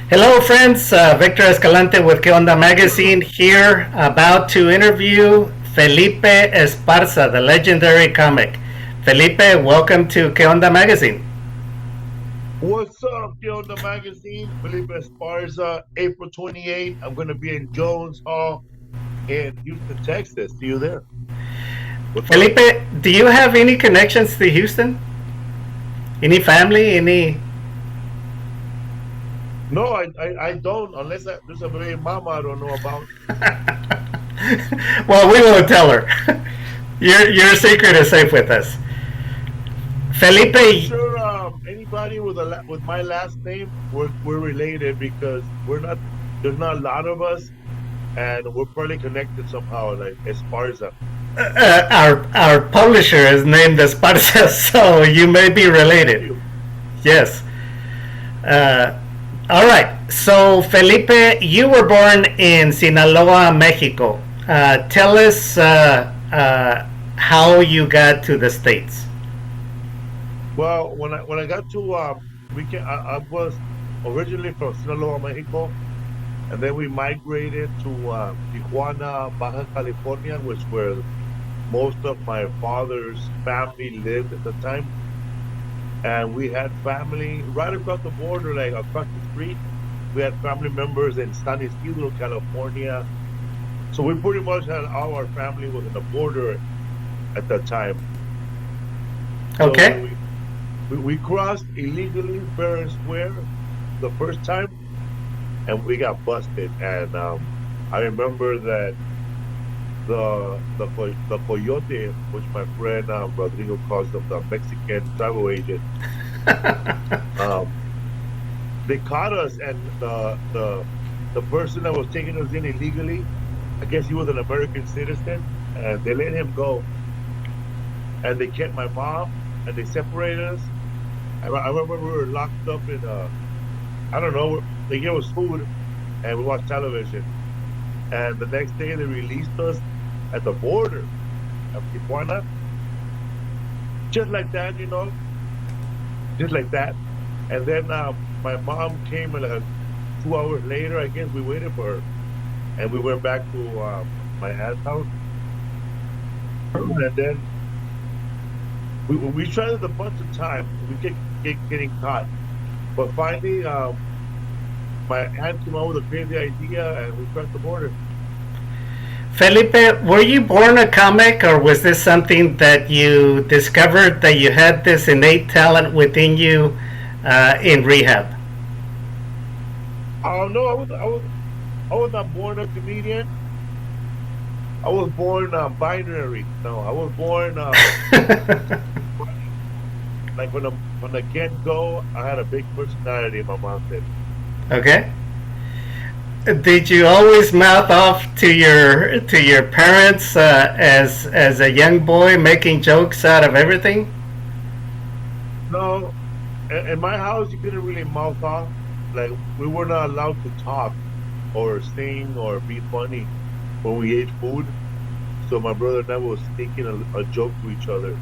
Hello, friends. Victor Escalante with Que Onda Magazine here, about to interview Felipe Esparza, the legendary comic. Felipe, welcome to Que Onda Magazine. What's up, Que Onda Magazine? Felipe Esparza, April 28th. I'm going to be in Jones Hall in Houston, Texas. See you there. What's up? Felipe, do you have any connections to Houston? Any family? Any? No, I don't, unless there's a very mama I don't know about. Well, we won't tell her. Your secret is safe with us. I'm Felipe, sure anybody with with my last name, we're related because there's not a lot of us, and we're probably connected somehow, like Esparza. our publisher is named Esparza, so you may be Are related. you? Yes. Uh, all right. So, Felipe, you were born in Sinaloa, Mexico. Tell us how you got to the States. Well, when I got to I was originally from Sinaloa, Mexico, and then we migrated to Tijuana, Baja California, which where most of my father's family lived at the time. And we had family right across the border, like across the street. We had family members in San Isidro, California. So we pretty much had all our family within the border at that time. So Okay. we crossed illegally fair and square the first time, and we got busted. And I remember that the coyote, which my friend Rodrigo calls them, the Mexican travel agent, um, they caught us, and the person that was taking us in illegally, I guess he was an American citizen, and they let him go, and they kept my mom, and they separated us. I remember we were locked up in I don't know, they gave us food, and we watched television. And the next day they released us at the border of Tijuana, just like that, just like that. And then my mom came, and like 2 hours later, I guess we waited for her, and we went back to my aunt's house. And then we tried it a bunch of times. We kept getting caught, but finally, my aunt came out with a crazy idea, and we crossed the border. Felipe, were you born a comic, or was this something that you discovered that you had this innate talent within you in rehab? Oh no, I was not born a comedian. I was born binary. No, I was born like when the get go. I had a big personality. My mom said. Okay. Did you always mouth off to your parents as a young boy, making jokes out of everything? No, in my house you couldn't really mouth off. Like we were not allowed to talk or sing or be funny when we ate food. So my brother and I was sneaking a joke to each other.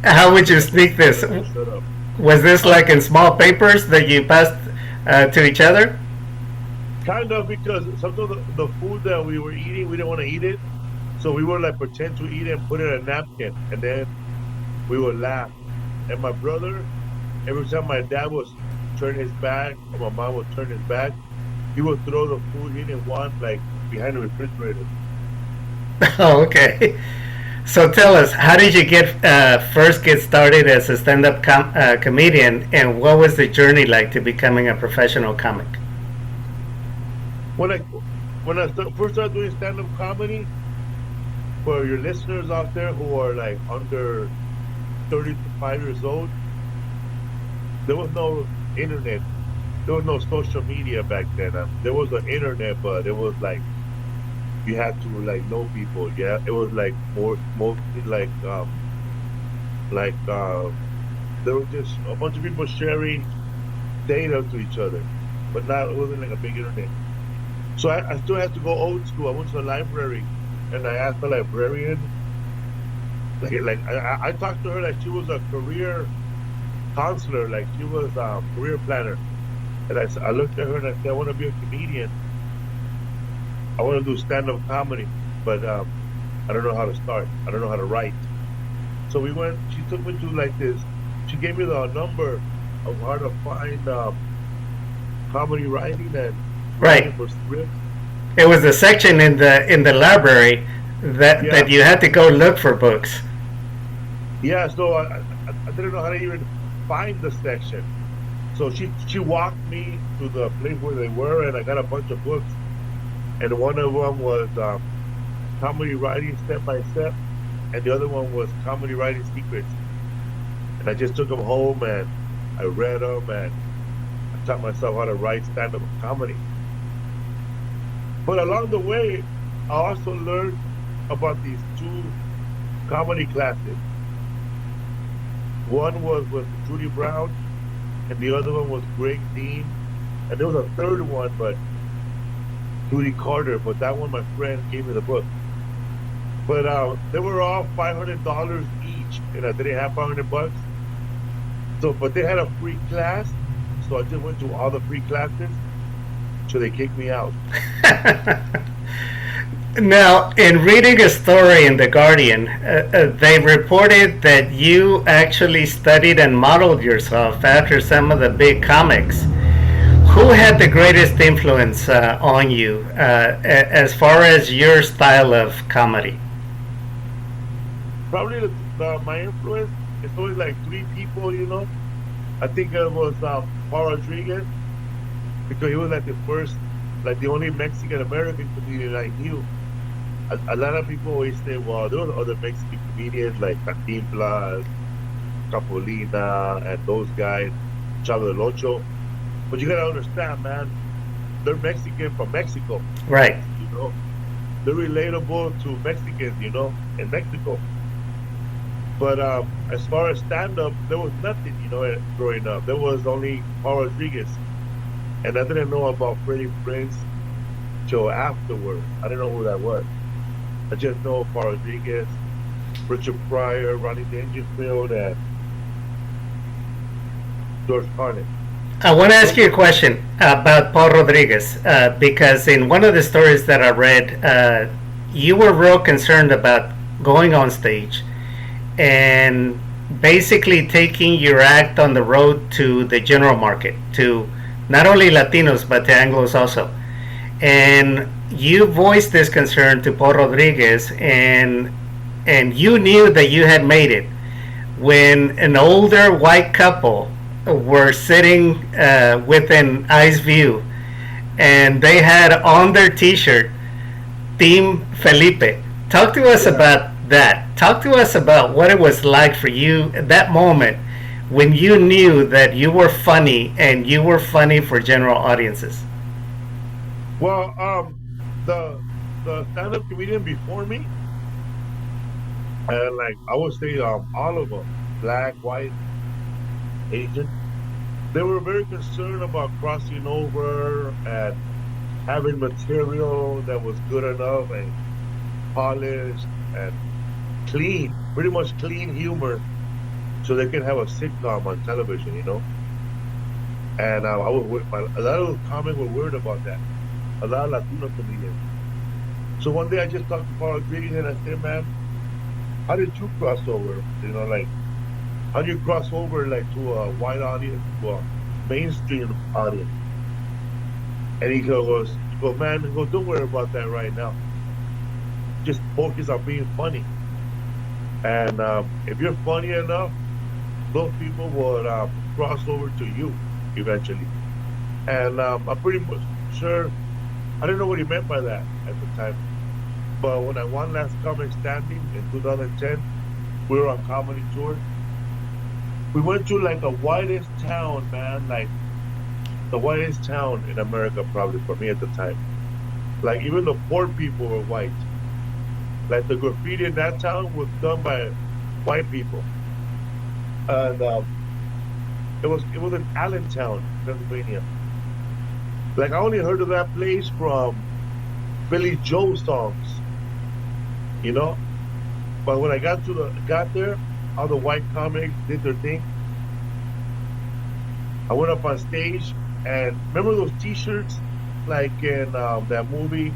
How would you sneak So this? that they shut up. Was this like in small papers that you passed to each other? Kind of because sometimes the food that we were eating, we didn't want to eat it. So we would like pretend to eat it and put it in a napkin, and then we would laugh. And my brother, every time my dad was turn his back or my mom would turn his back, he would throw the food he didn't want like behind the refrigerator. Oh, okay. So tell us, how did you get first get started as a stand-up comedian, and what was the journey like to becoming a professional comic? When I first started doing stand up comedy, for your listeners out there who are like under 35 years old, there was no internet, there was no social media back then. There was the internet, but it was like you had to like know people. Yeah, it was like mostly like there was just a bunch of people sharing data to each other, but now it wasn't like a big internet. So I still had to go old school. I went to the library, and I asked the librarian, I talked to her like she was a career counselor, like she was a career planner. And I looked at her and I said, I want to be a comedian. I want to do stand-up comedy, but I don't know how to start. I don't know how to write. So we went. She took me to like this. She gave me the number of how to find comedy writing and writing Right. for scripts. It was a section in the library Yeah, that you had to go look for books. yeah. So I didn't know how to even find the section. So she walked me to the place where they were, and I got a bunch of books. And one of them was comedy writing step by step, and the other one was comedy writing secrets. And I just took them home and I read them and I taught myself how to write stand-up comedy. But along the way, I also learned about these two comedy classes. One was with Judy Brown, and the other one was Greg Dean, and there was a third one, but Judy Carter. But that one, my friend gave me the book. But they were all $500 each, and I didn't have 500 bucks. So, but they had a free class, so I just went to all the free classes. So they kicked me out. Now, in reading a story in The Guardian, they reported that you actually studied and modeled yourself after some of the big comics. Who had the greatest influence on you as far as your style of comedy? Probably my influence is always like three people, you know. I think it was Paul Rodriguez because he was like the first, like the only Mexican American comedian I knew. A lot of people always say, well, there were other Mexican comedians like Cantinflas, Capolina, and those guys, Chavo del Ocho. But you gotta understand, man, they're Mexican from Mexico, Right. you know. They're relatable to Mexicans, you know, in Mexico. But as far as stand-up, there was nothing, you know, growing up. There was only Paul Rodriguez. And I didn't know about Freddie Prinze till afterward. I didn't know who that was. I just know Paul Rodriguez, Richard Pryor, Ronnie Dangerfield, and George Carlin. I want to ask you a question about Paul Rodriguez because in one of the stories that I read, you were real concerned about going on stage and basically taking your act on the road to the general market, to not only Latinos but to Anglos also. And you voiced this concern to Paul Rodriguez, and you knew that you had made it when an older white couple were sitting within eyes view, and they had on their T-shirt Team Felipe. Talk to us Yeah. about that. Talk to us about what it was like for you at that moment when you knew that you were funny and you were funny for general audiences. Well, the stand-up comedian before me, and like I would say, all of them, black, white, Asian, they were very concerned about crossing over and having material that was good enough and polished and clean, pretty much clean humor, so they can have a sitcom on television, you know. And a lot of comics were worried about that. A lot of Latino comedians. So one day I just talked to Paul Rodriguez and I said, man, how did you cross over? You know, like, how do you cross over like to a white audience, to a mainstream audience? And he goes, man, he goes, don't worry about that right now. Just focus on being funny. And if you're funny enough, those people will cross over to you eventually. And I'm pretty much sure, I didn't know what he meant by that at the time. But when I won Last Comic Standing in 2010, we were on comedy tour. We went to like the whitest town, man, like the whitest town in America, probably for me at the time. Like even the poor people were white. Like the graffiti in that town was done by white people, and it was in Allentown, Pennsylvania. Like I only heard of that place from Billy Joe songs, you know. But when I got there, all the white comics did their thing, I went up on stage, and remember those T-shirts, like in that movie,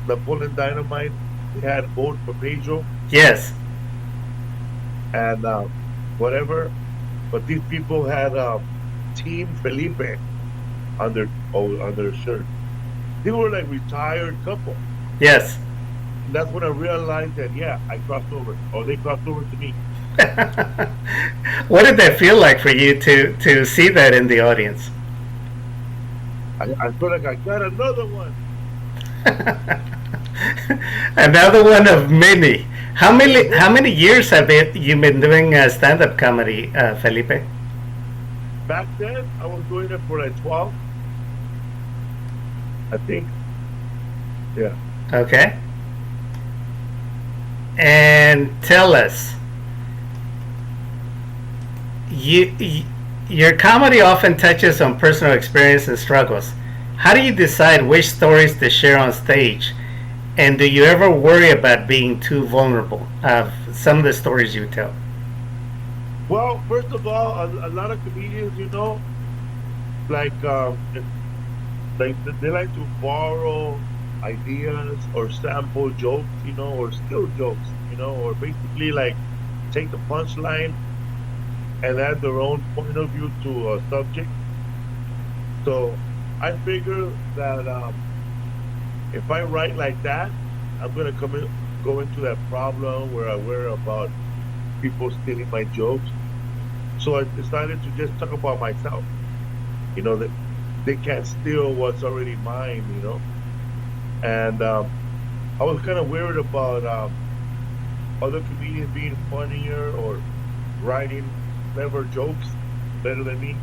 Napoleon Dynamite? They had vote for Pedro Yes. and whatever, but these people had Team Felipe on their shirt. They were like retired couple. Yes. And that's when I realized that yeah, I crossed over, or they crossed over to me. What did that feel like for you to see that in the audience? I feel like I got another one. Another one of many. How many years have you been doing stand up comedy, Felipe? Back then, I was doing it for like 12, I think. Yeah. Okay. And tell us, your comedy often touches on personal experience and struggles. How do you decide which stories to share on stage? And do you ever worry about being too vulnerable of some of the stories you tell? Well, first of all, a lot of comedians, like like they like to borrow ideas or sample jokes, or still jokes, or basically like take the punchline and add their own point of view to a subject. So I figure that if I write like that, I'm gonna go into that problem where I worry about people stealing my jokes. So I decided to just talk about myself. That they can't steal what's already mine. And I was kind of worried about other comedians being funnier or writing clever jokes better than me.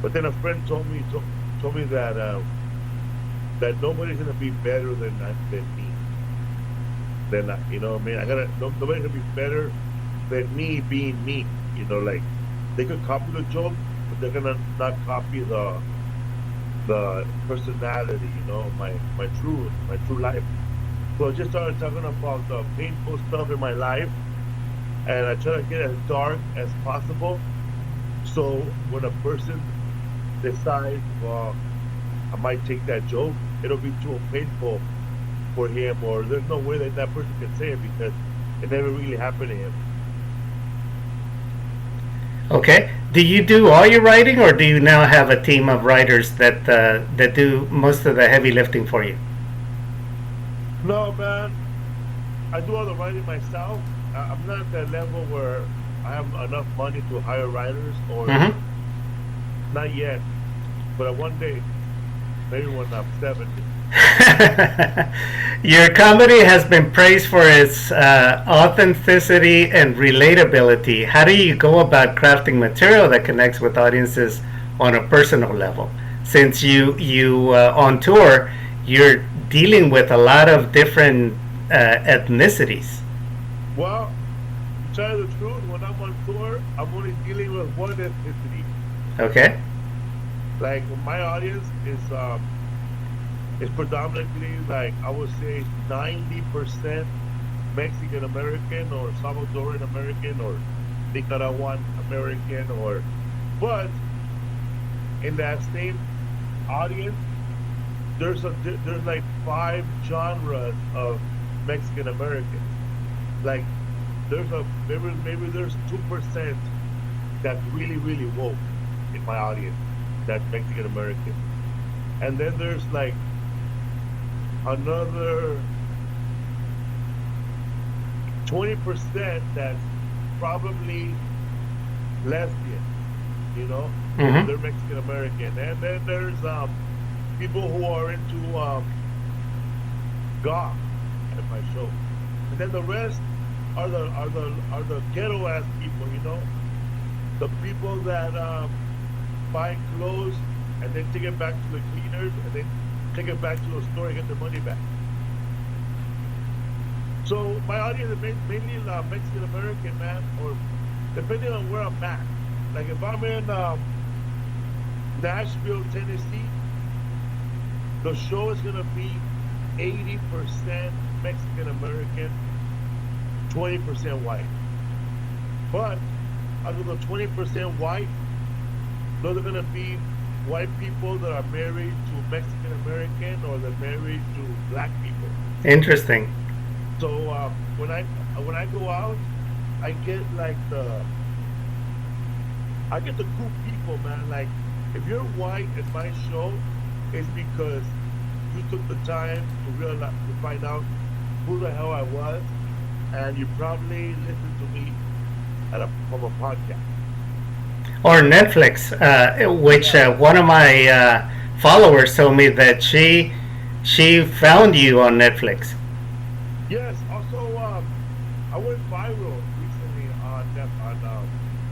But then a friend told me that that nobody's gonna be better than me. Then what I mean, nobody's gonna be better than me being me. Like they could copy the joke, but they're gonna not copy the personality. My true life. So I just started talking about the painful stuff in my life, and I try to get as dark as possible. So when a person decides, well, I might take that joke, it'll be too painful for him, or there's no way that that person can say it because it never really happened to him. Okay. Do you do all your writing, or do you now have a team of writers that do most of the heavy lifting for you? No, man, I do all the writing myself. I'm not at that level where I have enough money to hire writers, or Mm-hmm. not yet. But one day, maybe when I'm 70. Your comedy has been praised for its authenticity and relatability. How do you go about crafting material that connects with audiences on a personal level? Since you on tour, you're dealing with a lot of different ethnicities. Well, to tell you the truth, when I'm on tour, I'm only dealing with one ethnicity. Okay. Like my audience is predominantly, like I would say, 90% Mexican American or Salvadoran American or Nicaraguan American, but in that same audience, there's like 5 genres of Mexican Americans. Like maybe there's 2% that's really really woke in my audience, that's Mexican American, and then there's like another 20% that's probably lesbian, Mm-hmm. they're Mexican American, and then there's people who are into goth at my show, and then the rest are the ghetto ass people, the people that buy clothes and then take it back to the cleaners and then take it back to the store and get their money back. So my audience is mainly Mexican American, man, or depending on where I'm at. Like if I'm in Nashville, Tennessee, the show is gonna be 80% Mexican American, 20% white. But out of the 20% white, those are gonna be white people that are married to Mexican American or they're married to black people. Interesting. So when I go out, I get like I get the cool people, man. Like if you're white at my show, it's because you took the time to realize to find out who the hell I was, and you probably listened to me from a podcast. Or Netflix, which Yeah. one of my followers told me that she found you on Netflix. Yes. Also, I went viral recently on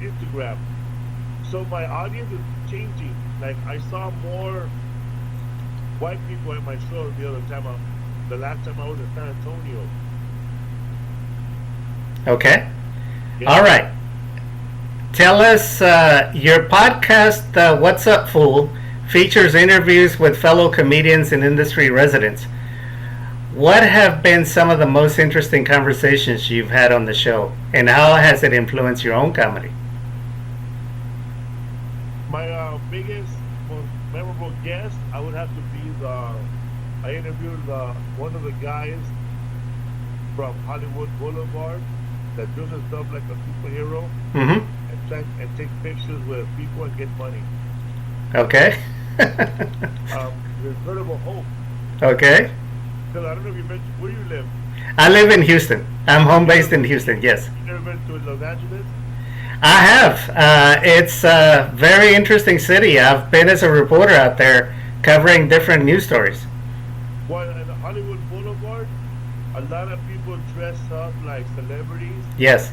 Instagram. So my audience is changing. Like I saw more white people at my show the last time I was in San Antonio. Okay. All Yeah. right. Tell us your podcast, What's Up, Fool, features interviews with fellow comedians and industry residents. What have been some of the most interesting conversations you've had on the show, and how has it influenced your own comedy? My biggest, most memorable guest, I would have to be I interviewed one of the guys from Hollywood Boulevard that does himself like a superhero Mm-hmm. and take pictures with people and get money. Okay. The Incredible Hope. Okay. Because I don't know if you mentioned where you live. I live in Houston. I'm home based in Houston, yes. You never been to Los Angeles? I have. It's a very interesting city. I've been as a reporter out there covering different news stories. Well, in Hollywood Boulevard, a lot of people dress up like celebrities. Yes.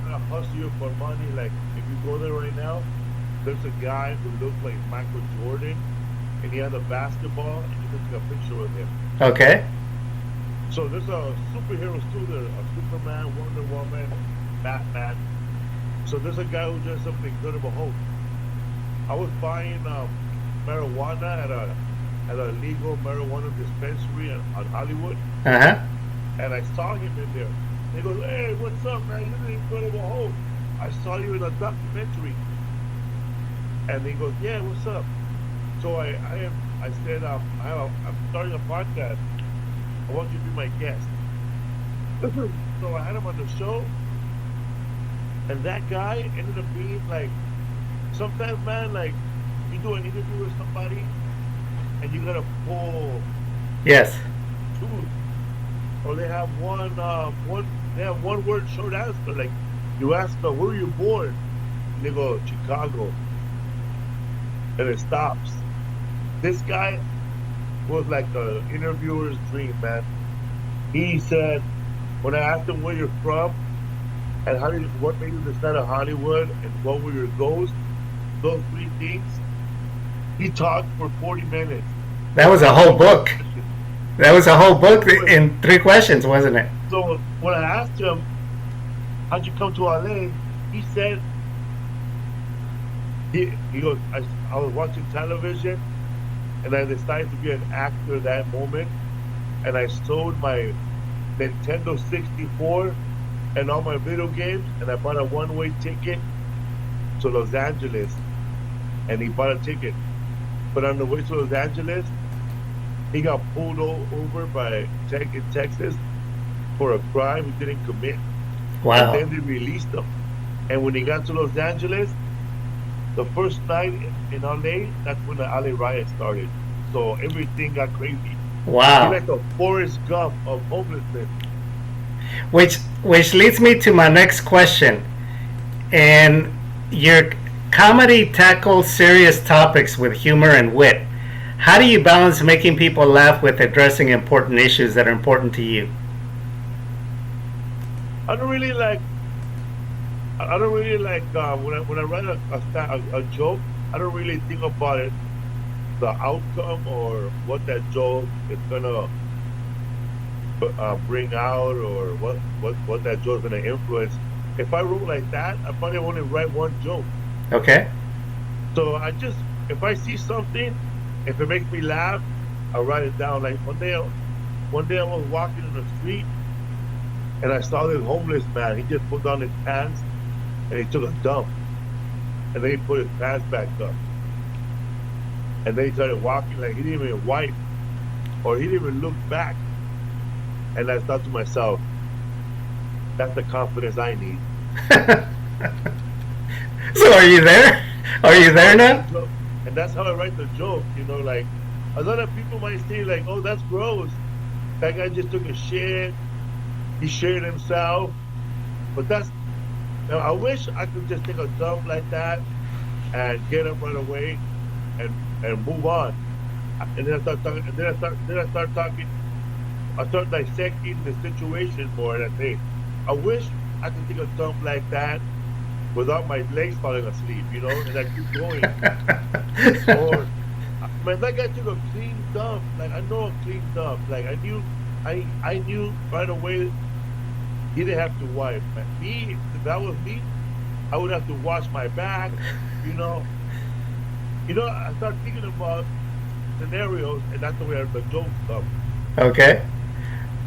Gonna hustle you for money. Like if you go there right now, there's a guy who looks like Michael Jordan, and he has a basketball, and you can take a picture with him. Okay. So there's a superhero too there, a Superman, Wonder Woman, Batman. So there's a guy who dressed up in Incredible Hulk. I was buying marijuana at a legal marijuana dispensary on Hollywood, Uh huh. and I saw him in there. He goes, "Hey, what's up, man? You're the Incredible Hulk. I saw you in a documentary." And he goes, "Yeah, what's up?" So I said, I'm starting a podcast. I want you to be my guest. So I had him on the show, and that guy ended up being like, sometimes, man, like you do an interview with somebody, and you gotta pull Yes. two, or they have they have one word short answer. Like you ask them, "Where were you born?" And they go, "Chicago," and it stops. This guy was like the interviewer's dream, man. He said, when I asked him where you're from and what made you decide on Hollywood and what were your goals, those three things, he talked for 40 minutes. That was a whole book. That was a whole book in 3 questions, wasn't it? So when I asked him, how'd you come to LA? He said, he goes, I was watching television and I decided to be an actor that moment. And I sold my Nintendo 64 and all my video games, and I bought a one-way ticket to Los Angeles. And he bought a ticket. But on the way to Los Angeles, he got pulled over in Texas for a crime he didn't commit. Wow. And then they released him. And when he got to Los Angeles, the first night in LA, that's when the LA riot started. So everything got crazy. Wow. He's like the Forrest Gump of homelessness. Which leads me to my next question. And your comedy tackles serious topics with humor and wit. How do you balance making people laugh with addressing important issues that are important to you? I don't really like when I write a joke. I don't really think about it, the outcome or what that joke is gonna bring out or what that joke is gonna influence. If I wrote like that, I probably only write one joke. Okay. So if I see something, if it makes me laugh, I write it down. Like one day I was walking in the street and I saw this homeless man. He just put down his pants and he took a dump, and then he put his pants back up. And then he started walking like he didn't even wipe or he didn't even look back. And I thought to myself, that's the confidence I need. So are you there? Are you there now? And that's how I write the joke, like a lot of people might say like, oh, that's gross. That guy just took a shit. He shared himself. But I wish I could just take a dump like that and get up right away and move on. And then I start talking. And then I start talking. I start dissecting the situation more, and I say, I wish I could take a dump like that without my legs falling asleep, and I keep going. Or, man, that guy took a clean dump. Like I know a clean dump. Like I knew right away he didn't have to wipe. Man, if that was me, I would have to wash my back. I start thinking about scenarios, and that's the way the jokes come. Okay.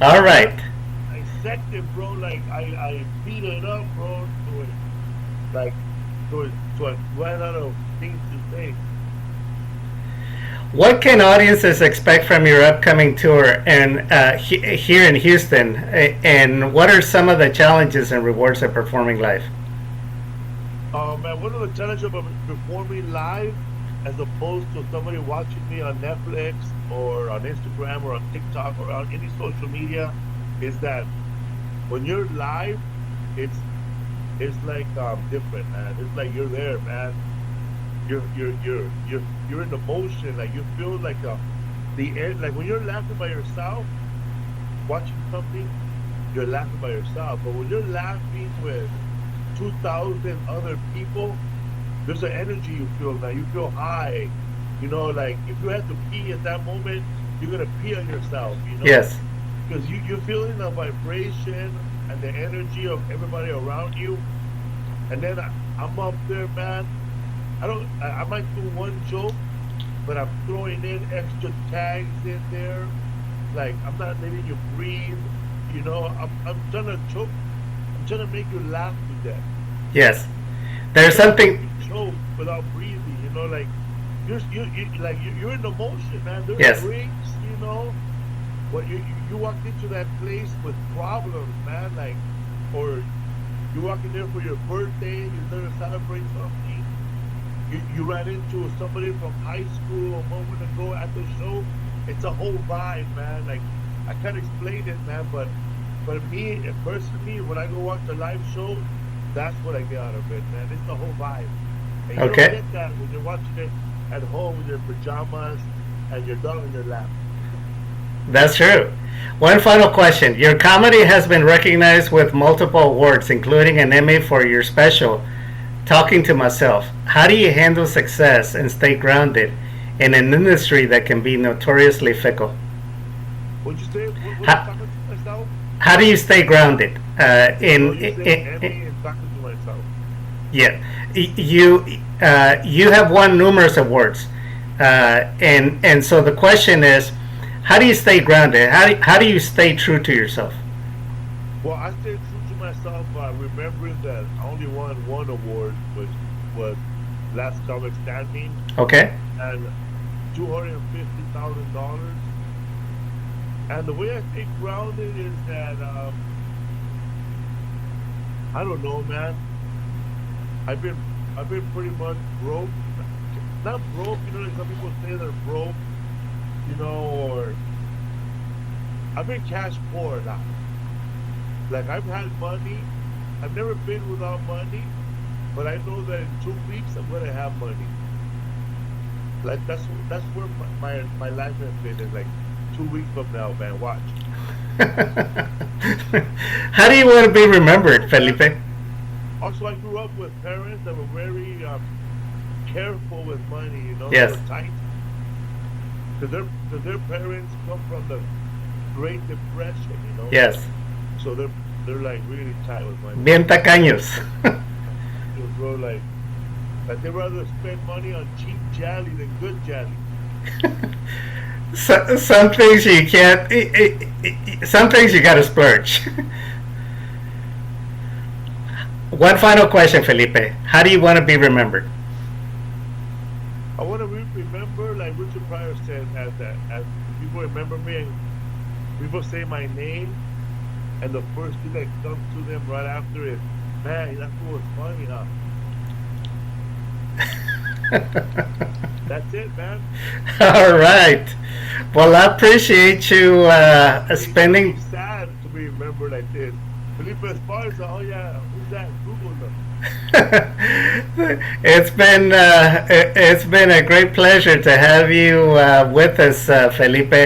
All right. I dissect it, bro. Like I beat it up, bro. To a run out of things to say. What can audiences expect from your upcoming tour and here in Houston? And what are some of the challenges and rewards of performing live? Man, one of the challenges of performing live, as opposed to somebody watching me on Netflix or on Instagram or on TikTok or on any social media, is that when you're live, it's like different, man. It's like you're there, man. You're in the motion. Like you feel like the end. Like when you're laughing by yourself, watching something, you're laughing by yourself. But when you're laughing with 2,000 other people, there's an energy you feel. Now you feel high. Like if you have to pee at that moment, you're gonna pee on yourself. Yes. Because you're feeling the vibration and the energy of everybody around you. And then I'm up there, man. I might do one joke, but I'm throwing in extra tags in there. Like I'm not letting you breathe. I'm trying to choke. I'm trying to make you laugh to death. Yes. There's something. Choke without breathing. Like you're in the motion, man. There's Yes. drinks. But you walked into that place with problems, man. Like, or you walk in there for your birthday. You're there to celebrate something. You ran into somebody from high school a moment ago at the show. It's a whole vibe, man. Like I can't explain it, man. But me personally, when I go watch a live show, that's what I get out of it, man. It's the whole vibe. And you don't get that when you're watching it at home with your pajamas and your dog in your lap. That's true. One final question. Your comedy has been recognized with multiple awards, including an Emmy for your special, Talking to Myself. How do you handle success and stay grounded in an industry that can be notoriously fickle? What'd you say? What talking to myself? How do you stay grounded Emmy and talking to myself? Yeah, you have won numerous awards, and so the question is, how do you stay grounded? How do you stay true to yourself? Well, I stay true to myself by remembering that I only won one award, which was Last Comic Standing. Okay. And $250,000. And the way I stay grounded is that I don't know, man. I've been pretty much broke. Not broke, like some people say they're broke, or I've been cash poor now. Like I've had money. I've never been without money, but I know that in 2 weeks I'm gonna have money. Like that's where my life has been. Is like 2 weeks from now, man. Watch. How do you want to be remembered, Felipe? Also, I grew up with parents that were very careful with money. Yes. They were tight. Because their parents come from the Great Depression. Yes. So they're like really tight with money. Bien tacaños. Bro, like they rather spend money on cheap jelly than good jelly. Some things you can't. Some things you gotta splurge. One final question, Felipe. How do you want to be remembered? I want to remember, like Richard Pryor said, as people remember me and people say my name, and the first thing that comes to them right after is, man, that fool was funny, huh? That's it, man. All right. Well, I appreciate you spending. It's sad to be remembered like this. Felipe Esparza, oh yeah, who's that? Google them. It's been a great pleasure to have you with us, Felipe.